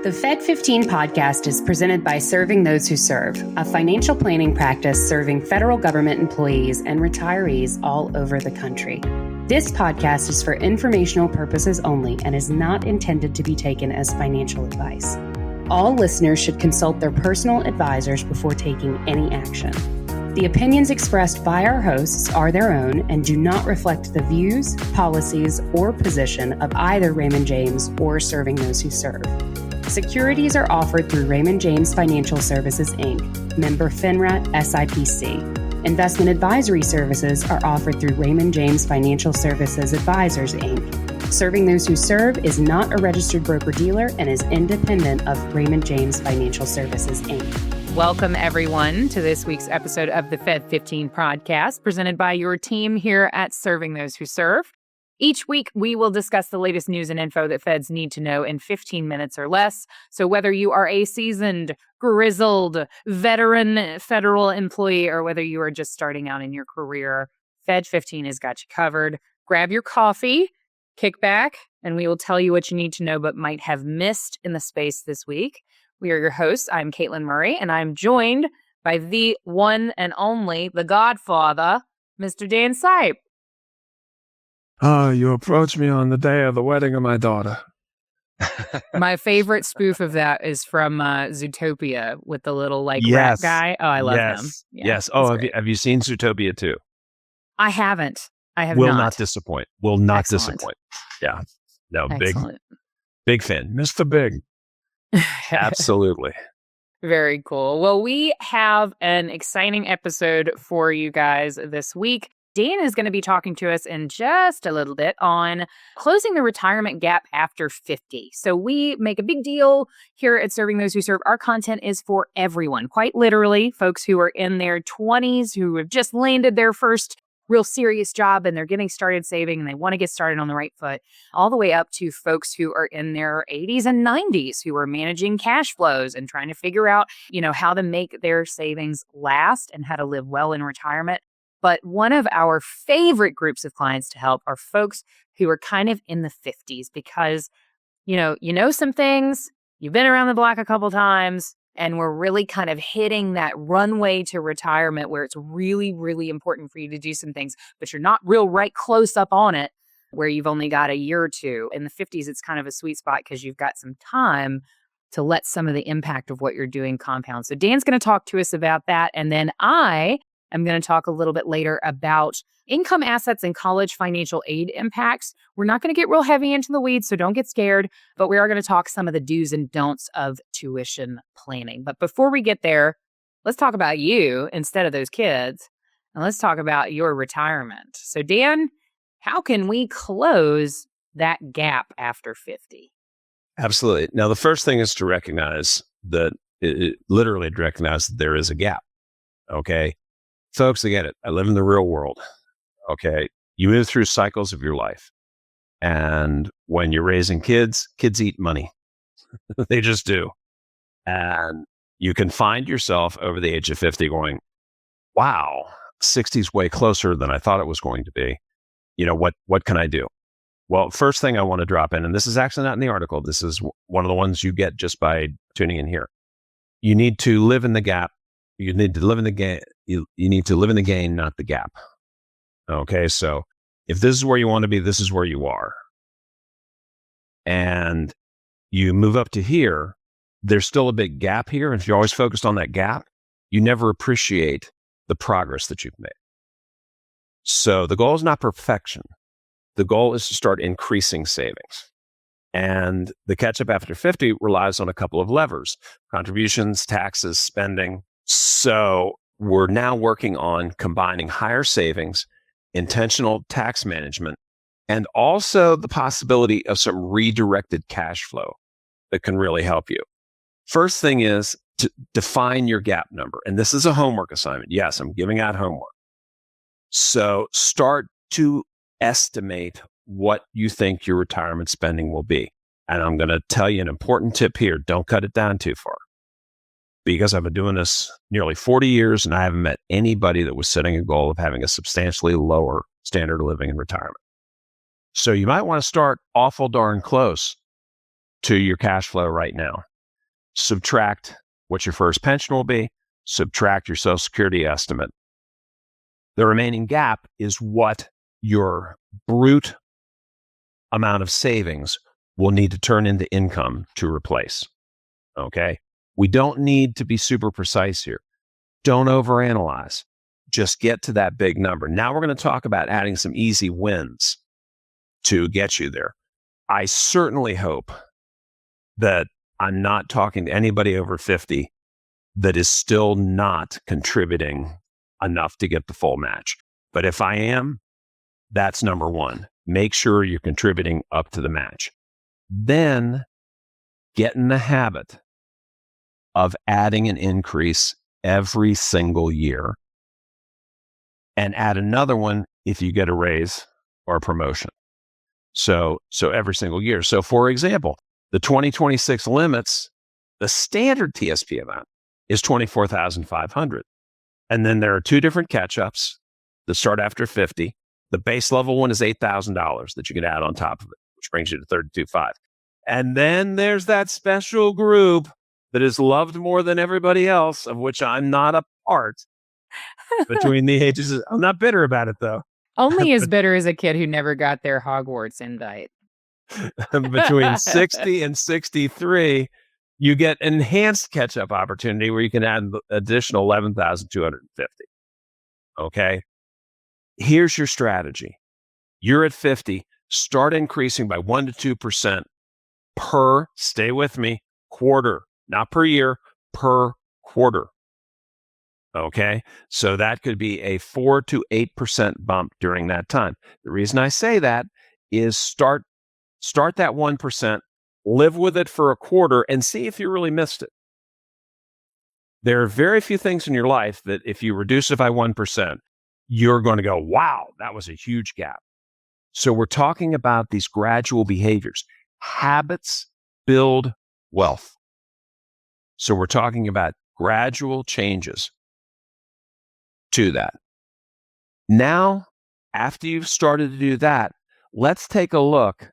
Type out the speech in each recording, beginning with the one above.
The Fed15 podcast is presented by Serving Those Who Serve, a financial planning practice serving federal government employees and retirees all over the country. This podcast is for informational purposes only and is not intended to be taken as financial advice. All listeners should consult their personal advisors before taking any action. The opinions expressed by our hosts are their own and do not reflect the views, policies, or position of either Raymond James or Serving Those Who Serve. Securities are offered through Raymond James Financial Services, Inc., member FINRA SIPC. Investment advisory services are offered through Raymond James Financial Services Advisors, Inc. Serving Those Who Serve is not a registered broker-dealer and is independent of Raymond James Financial Services, Inc. Welcome, everyone, to this week's episode of the Fed15 podcast, presented by your team here at Serving Those Who Serve. Each week, we will discuss the latest news and info that feds need to know in 15 minutes or less. So whether you are a seasoned, grizzled, veteran federal employee, or whether you are just starting out in your career, Fed15 has got you covered. Grab your coffee, kick back, and we will tell you what you need to know but might have missed in the space this week. We are your hosts. I'm Katelyn Murray, and I'm joined by the one and only, the Godfather, Mr. Dan Sipe. You approached me on the day of the wedding of my daughter. My favorite spoof of that is from Zootopia with the little rat guy. Oh, I love him. Yeah, yes. Oh, have you seen Zootopia too? I haven't. I have Will not. not disappoint. Will not Excellent. disappoint. Yeah. No, Excellent. big fan. Mr. Big. Absolutely. Very cool. Well, we have an exciting episode for you guys this week. Dan is going to be talking to us in just a little bit on closing the retirement gap after 50. So we make a big deal here at Serving Those Who Serve. Our content is for everyone, quite literally, folks who are in their 20s, who have just landed their first real serious job and they're getting started saving and they want to get started on the right foot, all the way up to folks who are in their 80s and 90s who are managing cash flows and trying to figure out, how to make their savings last and how to live well in retirement. But one of our favorite groups of clients to help are folks who are kind of in the 50s because, you know some things, you've been around the block a couple times, and we're really kind of hitting that runway to retirement where it's really, really important for you to do some things, but you're not real right close up on it where you've only got a year or two. In the 50s, it's kind of a sweet spot because you've got some time to let some of the impact of what you're doing compound. So Dan's going to talk to us about that. And then I'm going to talk a little bit later about income assets and college financial aid impacts. We're not going to get real heavy into the weeds, so don't get scared, but we are going to talk some of the do's and don'ts of tuition planning. But before we get there, let's talk about you instead of those kids, and let's talk about your retirement. So Dan, how can we close that gap after 50? Absolutely. Now, the first thing is to recognize that literally to recognize that there is a gap. Okay. Folks, I get it. I live in the real world. Okay. You move through cycles of your life. And when you're raising kids eat money. They just do. And you can find yourself over the age of 50 going, wow, 60 is way closer than I thought it was going to be. What can I do? Well, first thing I want to drop in, and this is actually not in the article. This is one of the ones you get just by tuning in here. You need to live in the gap. You need to live in the game. You need to live in the gain, not the gap. Okay, so if this is where you want to be, this is where you are. And you move up to here, there's still a big gap here. And if you're always focused on that gap, you never appreciate the progress that you've made. So the goal is not perfection. The goal is to start increasing savings. And the catch-up after 50 relies on a couple of levers: contributions, taxes, spending. So we're now working on combining higher savings, intentional tax management, and also the possibility of some redirected cash flow that can really help you. First thing is to define your gap number. And this is a homework assignment. Yes, I'm giving out homework. So start to estimate what you think your retirement spending will be. And I'm going to tell you an important tip here. Don't cut it down too far. Because I've been doing this nearly 40 years and I haven't met anybody that was setting a goal of having a substantially lower standard of living in retirement. So you might want to start awful darn close to your cash flow right now. subtract what your first pension will be, subtract your Social Security estimate. The remaining gap is what your brute amount of savings will need to turn into income to replace. Okay? We don't need to be super precise here. Don't overanalyze. Just get to that big number. Now we're going to talk about adding some easy wins to get you there. I certainly hope that I'm not talking to anybody over 50 that is still not contributing enough to get the full match. But if I am, that's number one. Make sure you're contributing up to the match. Then get in the habit of adding an increase every single year and add another one if you get a raise or a promotion. So every single year. So for example, the 2026 limits, the standard TSP amount is $24,500. And then there are two different catch-ups that start after 50. The base level one is $8,000 that you can add on top of it, which brings you to $32,500. And then there's that special group that is loved more than everybody else, of which I'm not a part, between the ages of, I'm not bitter about it though. Only as bitter as a kid who never got their Hogwarts invite. Between 60 and 63, you get enhanced catch-up opportunity where you can add an additional $11,250. Okay? Here's your strategy. You're at 50, start increasing by 1 to 2% per, stay with me, quarter, not per year, per quarter. Okay? So that could be a 4 to 8% bump during that time. The reason I say that is start that 1%, live with it for a quarter, and see if you really missed it. There are very few things in your life that if you reduce it by 1%, you're going to go, wow, that was a huge gap. So we're talking about these gradual behaviors. Habits build wealth. So we're talking about gradual changes to that. Now, after you've started to do that, let's take a look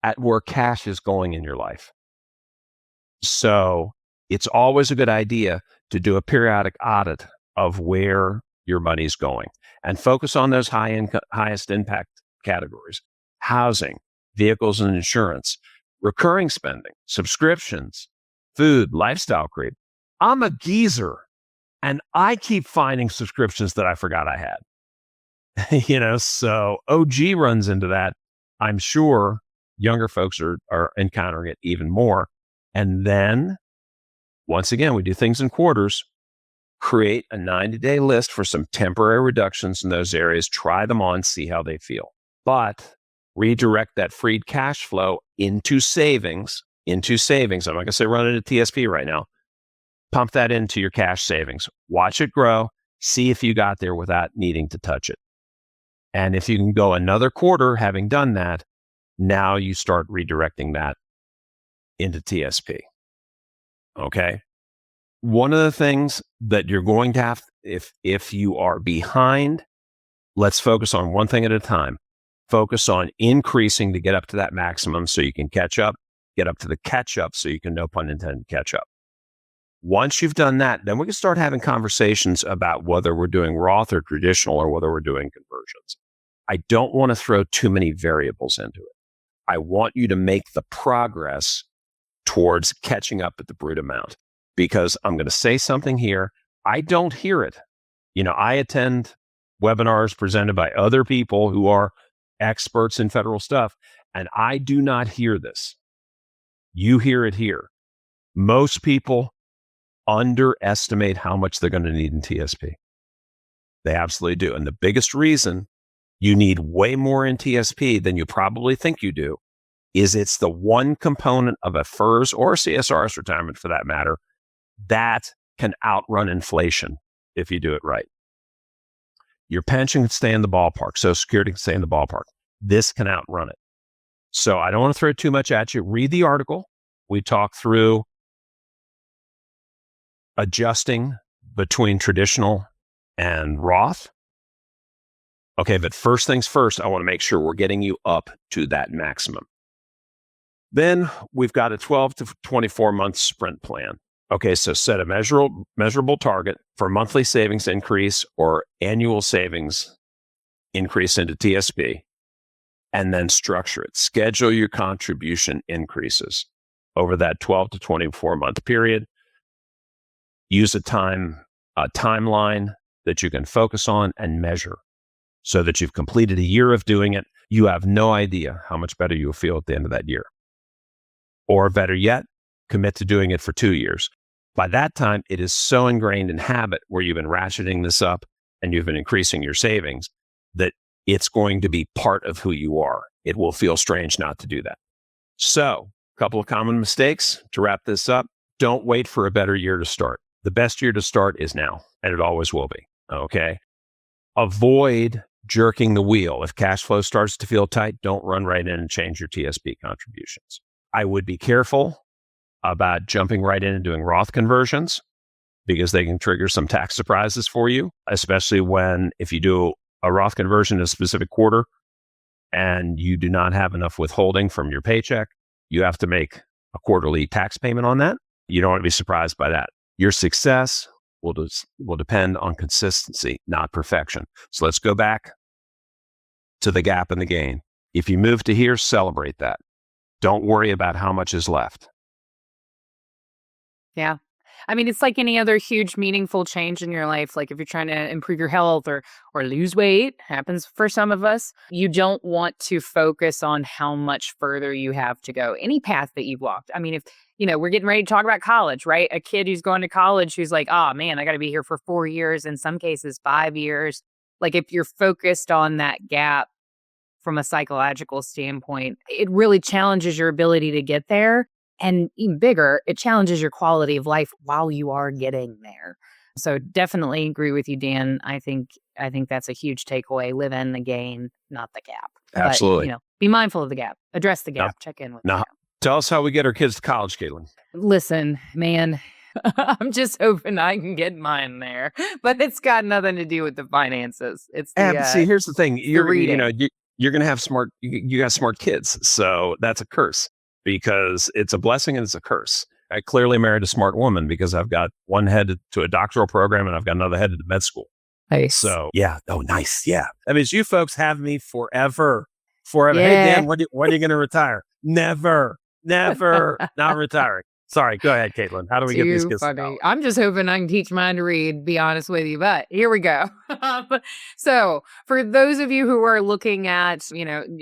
at where cash is going in your life. So it's always a good idea to do a periodic audit of where your money's going and focus on those highest impact categories: housing, vehicles and insurance, recurring spending, subscriptions, food, lifestyle creep. I'm a geezer and I keep finding subscriptions that I forgot I had. So OG runs into that. I'm sure younger folks are encountering it even more. And then, once again, we do things in quarters. Create a 90-day list for some temporary reductions in those areas. Try them on, see how they feel. But redirect that freed cash flow into savings. I'm not going to say run it at TSP right now. Pump that into your cash savings. Watch it grow. See if you got there without needing to touch it. And if you can go another quarter having done that, now you start redirecting that into TSP. Okay? One of the things that you're going to have, if you are behind, let's focus on one thing at a time. Focus on increasing to get up to that maximum so you can catch up, get up to the catch up so you can, no pun intended, catch up. Once you've done that, then we can start having conversations about whether we're doing Roth or traditional or whether we're doing conversions. I don't want to throw too many variables into it. I want you to make the progress towards catching up at the brute amount, because I'm going to say something here. I don't hear it. I attend webinars presented by other people who are experts in federal stuff, and I do not hear this. You hear it here. Most people underestimate how much they're going to need in TSP. They absolutely do. And the biggest reason you need way more in TSP than you probably think you do is it's the one component of a FERS or CSRS retirement, for that matter, that can outrun inflation if you do it right. Your pension can stay in the ballpark. Social Security can stay in the ballpark. This can outrun it. So I don't want to throw too much at you. Read the article. We talk through adjusting between traditional and Roth. Okay, but first things first, I want to make sure we're getting you up to that maximum. Then we've got a 12 to 24 month sprint plan. Okay, so set a measurable target for monthly savings increase or annual savings increase into TSP, and then structure it. Schedule your contribution increases over that 12 to 24 month period. Use a timeline that you can focus on and measure so that you've completed a year of doing it. You have no idea how much better you'll feel at the end of that year. Or better yet, commit to doing it for 2 years. By that time, it is so ingrained in habit where you've been ratcheting this up and you've been increasing your savings that it's going to be part of who you are. It will feel strange not to do that. So, a couple of common mistakes to wrap this up. Don't wait for a better year to start. The best year to start is now, and it always will be. Okay? Avoid jerking the wheel. If cash flow starts to feel tight, don't run right in and change your TSP contributions. I would be careful about jumping right in and doing Roth conversions because they can trigger some tax surprises for you, especially if you do a Roth conversion in a specific quarter and you do not have enough withholding from your paycheck, you have to make a quarterly tax payment on that. You don't want to be surprised by that. Your success will depend on consistency, not perfection. So let's go back to the gap and the gain. If you move to here, celebrate that. Don't worry about how much is left. Yeah. I mean, it's like any other huge, meaningful change in your life. Like if you're trying to improve your health or lose weight, happens for some of us, you don't want to focus on how much further you have to go. Any path that you've walked. I mean, if, we're getting ready to talk about college, right? A kid who's going to college who's like, oh man, I got to be here for 4 years, in some cases 5 years. Like if you're focused on that gap from a psychological standpoint, it really challenges your ability to get there. And even bigger, it challenges your quality of life while you are getting there. So definitely agree with you, Dan. I think that's a huge takeaway. Live in the gain, not the gap. Absolutely. But, be mindful of the gap. Address the gap. Check in with the gap. Tell us how we get our kids to college, Katelyn. Listen, man, I'm just hoping I can get mine there. But it's got nothing to do with the finances. It's see, here's the thing. You're going to have you got smart kids. So that's a curse. Because it's a blessing and it's a curse. I clearly married a smart woman because I've got one headed to a doctoral program and I've got another headed to med school. Nice. So, yeah. Oh, nice. Yeah. That means you folks have me forever. Yeah. Hey, Dan, when are you going to retire? Never, not retiring. Sorry. Go ahead, Katelyn. How do we get these kids to college? I'm just hoping I can teach mine to read, be honest with you. But here we go. So for those of you who are looking at,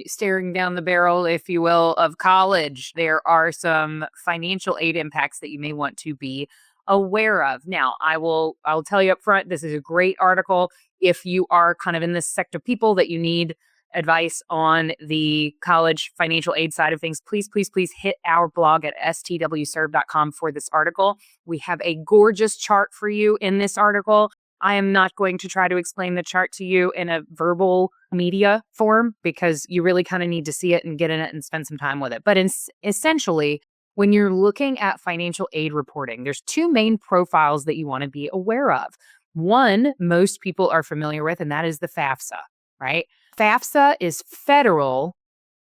staring down the barrel, if you will, of college, there are some financial aid impacts that you may want to be aware of. Now, I'll tell you up front, this is a great article. If you are kind of in this sect of people that you need advice on the college financial aid side of things, please hit our blog at stwserve.com for this article. We have a gorgeous chart for you in this article. I am not going to try to explain the chart to you in a verbal media form because you really kind of need to see it and get in it and spend some time with it. But essentially, when you're looking at financial aid reporting, there's two main profiles that you want to be aware of. One, most people are familiar with, and that is the FAFSA, right? FAFSA is federal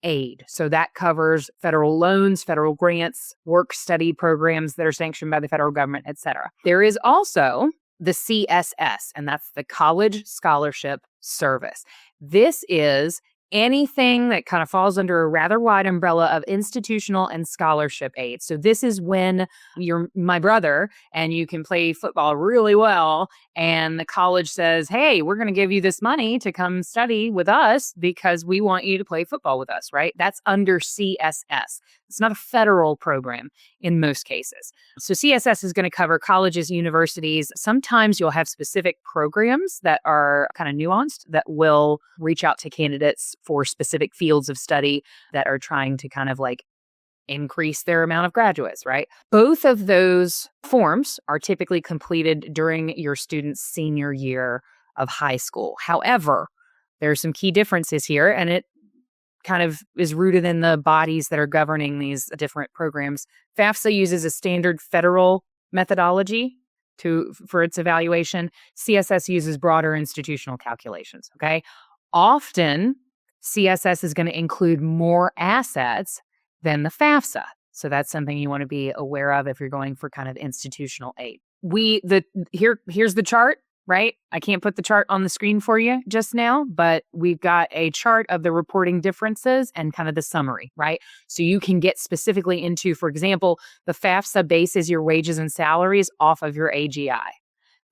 aid. So that covers federal loans, federal grants, work study programs that are sanctioned by the federal government, et cetera. There is also the CSS, and that's the College Scholarship Service. This is anything that kind of falls under a rather wide umbrella of institutional and scholarship aid. So this is when you're my brother and you can play football really well and the college says, hey, we're going to give you this money to come study with us because we want you to play football with us, right? That's under CSS. It's not a federal program in most cases. So CSS is going to cover colleges, universities. Sometimes you'll have specific programs that are kind of nuanced that will reach out to candidates for specific fields of study that are trying to kind of like increase their amount of graduates, right? Both of those forms are typically completed during your student's senior year of high school. However, there are some key differences here, and it kind of is rooted in the bodies that are governing these different programs. FAFSA uses a standard federal methodology for its evaluation. CSS uses broader institutional calculations, okay? Often, CSS is going to include more assets than the FAFSA. So that's something you want to be aware of if you're going for kind of institutional aid. Here's the chart, right? I can't put the chart on the screen for you just now, but we've got a chart of the reporting differences and kind of the summary, right? So you can get specifically into, for example, the FAFSA bases your wages and salaries off of your AGI.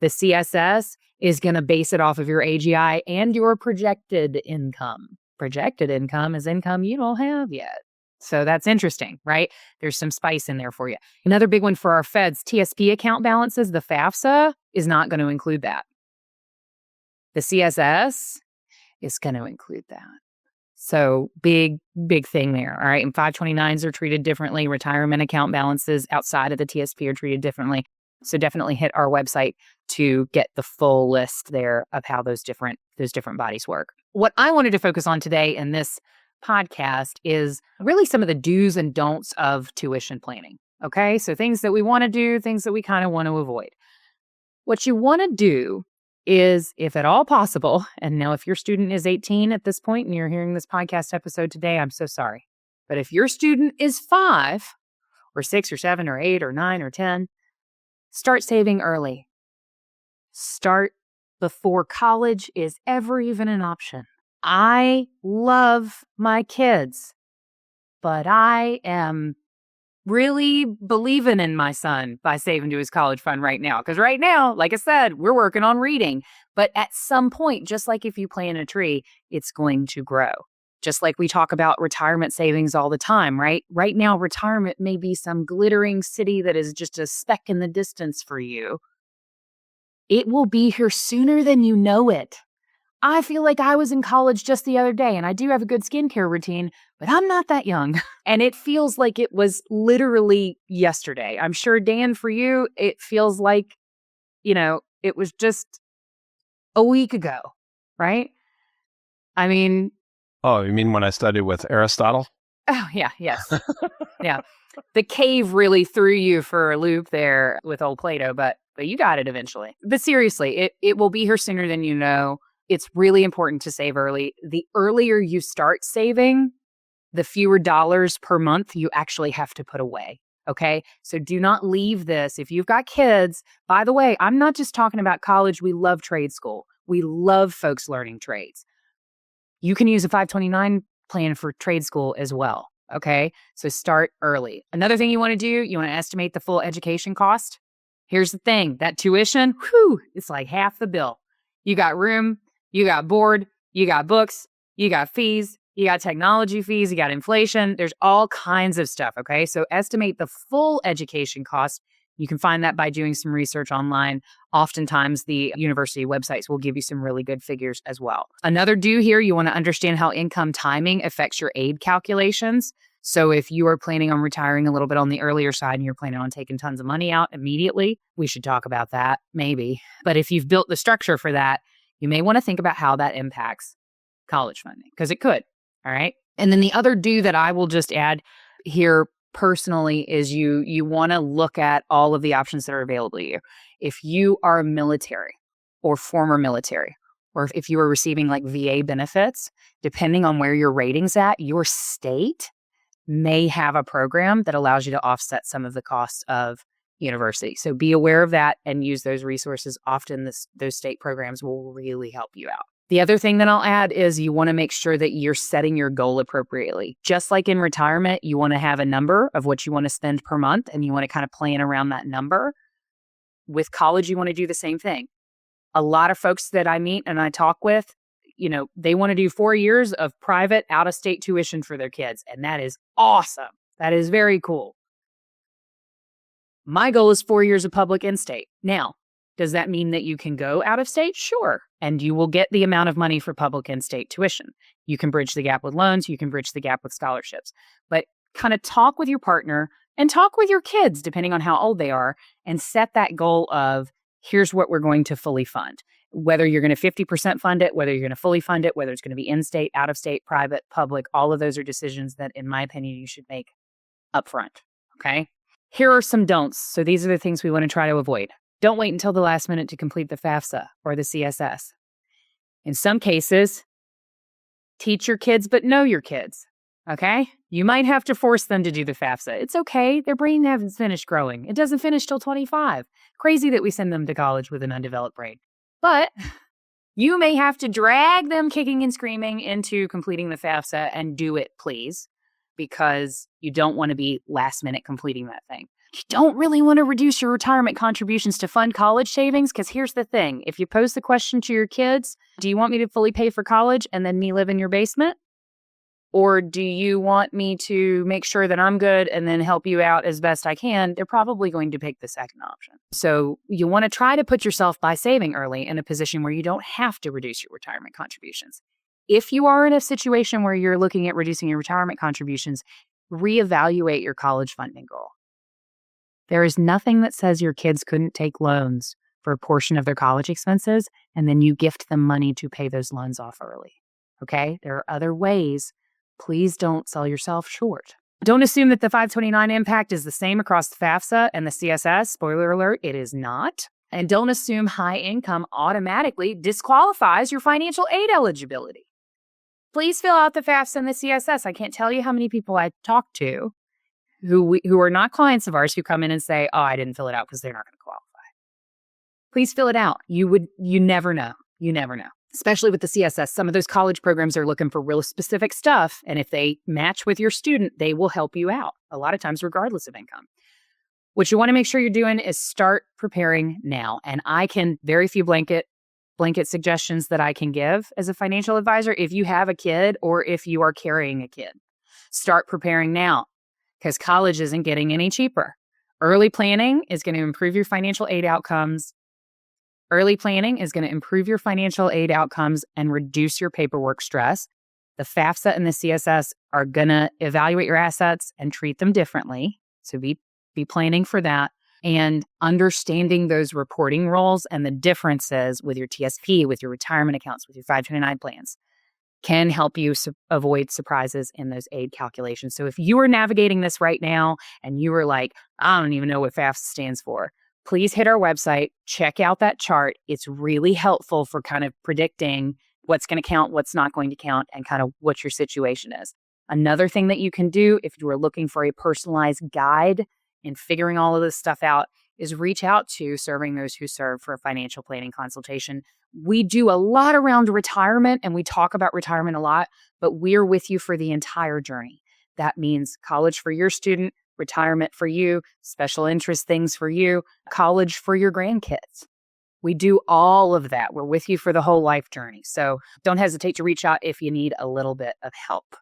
The CSS is going to base it off of your AGI and your projected income. Projected income is income you don't have yet. So that's interesting, right? There's some spice in there for you. Another big one for our feds, TSP account balances, the FAFSA is not going to include that. The CSS is going to include that. So big thing there, all right? And 529s are treated differently. Retirement account balances outside of the TSP are treated differently. So definitely hit our website to get the full list there of how those different bodies work. What I wanted to focus on today in this podcast is really some of the do's and don'ts of tuition planning. Okay, so things that we want to do, things that we kind of want to avoid. What you want to do is, if at all possible, and now if your student is 18 at this point and you're hearing this podcast episode today, I'm so sorry. But if your student is 5 or 6 or 7 or 8 or 9 or 10, start saving early. Start before college is ever even an option. I love my kids, but I am really believing in my son by saving to his college fund right now. Because right now, like I said, we're working on reading. But at some point, just like if you plant a tree, it's going to grow. Just like we talk about retirement savings all the time, right? Right now, retirement may be some glittering city that is just a speck in the distance for you. It will be here sooner than you know it. I feel like I was in college just the other day, and I do have a good skincare routine, but I'm not that young. And it feels like it was literally yesterday. I'm sure, Dan, for you, it feels like, it was just a week ago, right? I mean... Oh, you mean when I studied with Aristotle? Oh, yeah, yes. Yeah. The cave really threw you for a loop there with old Plato, but you got it eventually. But seriously, it will be here sooner than you know. It's really important to save early. The earlier you start saving, the fewer dollars per month you actually have to put away. Okay? So do not leave this. If you've got kids, by the way, I'm not just talking about college. We love trade school. We love folks learning trades. You can use a 529 plan for trade school as well. Okay? So start early. Another thing you want to do, you want to estimate the full education cost. Here's the thing, that tuition, it's like half the bill. You got room, you got board, you got books, you got fees, you got technology fees, you got inflation. There's all kinds of stuff, okay? So estimate the full education cost. You can find that by doing some research online. Oftentimes, the university websites will give you some really good figures as well. Another do here, you want to understand how income timing affects your aid calculations. So if you are planning on retiring a little bit on the earlier side and you're planning on taking tons of money out immediately, we should talk about that, maybe. But if you've built the structure for that, you may want to think about how that impacts college funding, because it could, all right? And then the other do that I will just add here personally is you want to look at all of the options that are available to you. If you are military or former military, or if you are receiving like VA benefits, depending on where your rating's at, your state may have a program that allows you to offset some of the costs of university. So be aware of that and use those resources. Often those state programs will really help you out. The other thing that I'll add is you want to make sure that you're setting your goal appropriately. Just like in retirement, you want to have a number of what you want to spend per month, and you want to kind of plan around that number. With college, you want to do the same thing. A lot of folks that I meet and I talk with, they want to do 4 years of private out-of-state tuition for their kids. And that is awesome. That is very cool. My goal is 4 years of public in-state. Now, does that mean that you can go out of state? Sure. And you will get the amount of money for public in-state tuition. You can bridge the gap with loans. You can bridge the gap with scholarships. But kind of talk with your partner and talk with your kids, depending on how old they are, and set that goal of, here's what we're going to fully fund. Whether you're going to 50% fund it, whether you're going to fully fund it, whether it's going to be in-state, out-of-state, private, public, all of those are decisions that, in my opinion, you should make upfront, okay? Here are some don'ts. So these are the things we want to try to avoid. Don't wait until the last minute to complete the FAFSA or the CSS. In some cases, teach your kids, but know your kids. Okay? You might have to force them to do the FAFSA. It's okay. Their brain hasn't finished growing. It doesn't finish till 25. Crazy that we send them to college with an undeveloped brain. But you may have to drag them kicking and screaming into completing the FAFSA and do it, please, because you don't want to be last minute completing that thing. You don't really want to reduce your retirement contributions to fund college savings, because here's the thing. If you pose the question to your kids, do you want me to fully pay for college and then me live in your basement? Or do you want me to make sure that I'm good and then help you out as best I can? They're probably going to pick the second option. So you want to try to put yourself, by saving early, in a position where you don't have to reduce your retirement contributions. If you are in a situation where you're looking at reducing your retirement contributions, reevaluate your college funding goal. There is nothing that says your kids couldn't take loans for a portion of their college expenses, and then you gift them money to pay those loans off early. Okay? There are other ways. Please don't sell yourself short. Don't assume that the 529 impact is the same across the FAFSA and the CSS. Spoiler alert, it is not. And don't assume high income automatically disqualifies your financial aid eligibility. Please fill out the FAFSA and the CSS. I can't tell you how many people I talk to who are not clients of ours who come in and say, oh, I didn't fill it out because they're not going to qualify. Please fill it out. You never know. You never know. Especially with the CSS, some of those college programs are looking for real specific stuff. And if they match with your student, they will help you out, a lot of times regardless of income. What you want to make sure you're doing is start preparing now. And I can, very few blanket suggestions that I can give as a financial advisor if you have a kid or if you are carrying a kid. Start preparing now, because college isn't getting any cheaper. Early planning is going to improve your financial aid outcomes. Early planning is going to improve your financial aid outcomes and reduce your paperwork stress. The FAFSA and the CSS are going to evaluate your assets and treat them differently. So be planning for that, and understanding those reporting roles and the differences with your TSP, with your retirement accounts, with your 529 plans can help you avoid surprises in those aid calculations. So if you are navigating this right now and you are like, I don't even know what FAFSA stands for, please hit our website, check out that chart. It's really helpful for kind of predicting what's going to count, what's not going to count, and kind of what your situation is. Another thing that you can do if you are looking for a personalized guide in figuring all of this stuff out is reach out to Serving Those Who Serve for a financial planning consultation. We do a lot around retirement, and we talk about retirement a lot, but we're with you for the entire journey. That means college for your student, retirement for you, special interest things for you, college for your grandkids. We do all of that. We're with you for the whole life journey. So don't hesitate to reach out if you need a little bit of help.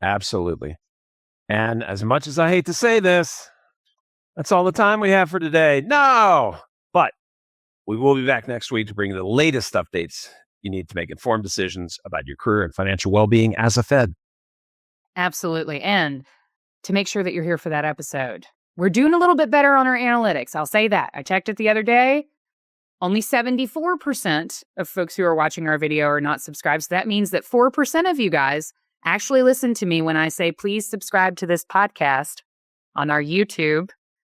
Absolutely. And as much as I hate to say this, that's all the time we have for today. No, but we will be back next week to bring you the latest updates you need to make informed decisions about your career and financial well-being as a Fed. Absolutely. And to make sure that you're here for that episode, we're doing a little bit better on our analytics. I'll say that. I checked it the other day. Only 74% of folks who are watching our video are not subscribed. So that means that 4% of you guys actually listen to me when I say, please subscribe to this podcast on our YouTube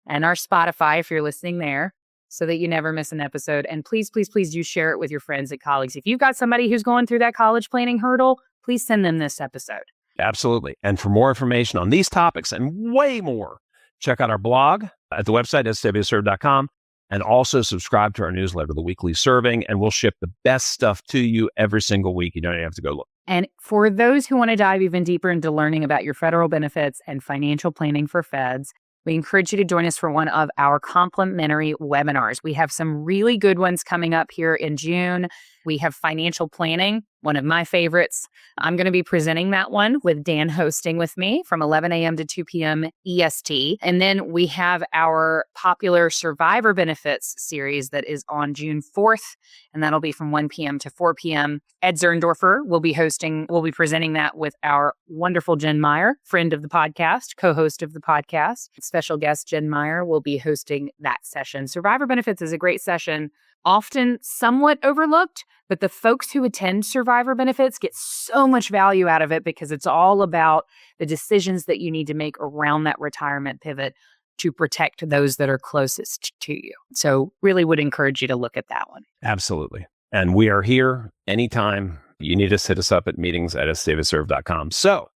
and our Spotify if you're listening there, so that you never miss an episode. And please, please, please do share it with your friends and colleagues. If you've got somebody who's going through that college planning hurdle, please send them this episode. Absolutely. And for more information on these topics and way more, check out our blog at the website, STWS.com, and also subscribe to our newsletter, The Weekly Serving, and we'll ship the best stuff to you every single week. You don't even have to go look. And for those who want to dive even deeper into learning about your federal benefits and financial planning for feds, we encourage you to join us for one of our complimentary webinars. We have some really good ones coming up here in June. We have financial planning, one of my favorites. I'm going to be presenting that one with Dan hosting with me from 11 a.m. to 2 p.m. EST. And then we have our popular survivor benefits series that is on June 4th, and that'll be from 1 p.m. to 4 p.m. Ed Zerndorfer will be presenting that with our wonderful Jen Meyer, friend of the podcast, co-host of the podcast. Special guest Jen Meyer will be hosting that session. Survivor benefits is a great session, often somewhat overlooked, but the folks who attend survivor benefits get so much value out of it because it's all about the decisions that you need to make around that retirement pivot to protect those that are closest to you. So really would encourage you to look at that one. Absolutely. And we are here anytime you need us, hit us up at meetings@stwserve.com. So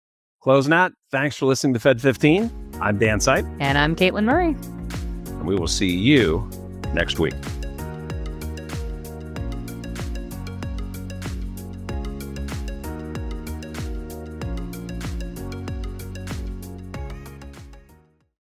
Closing out, thanks for listening to Fed15. I'm Dan Sipe. And I'm Katelyn Murray. And we will see you next week.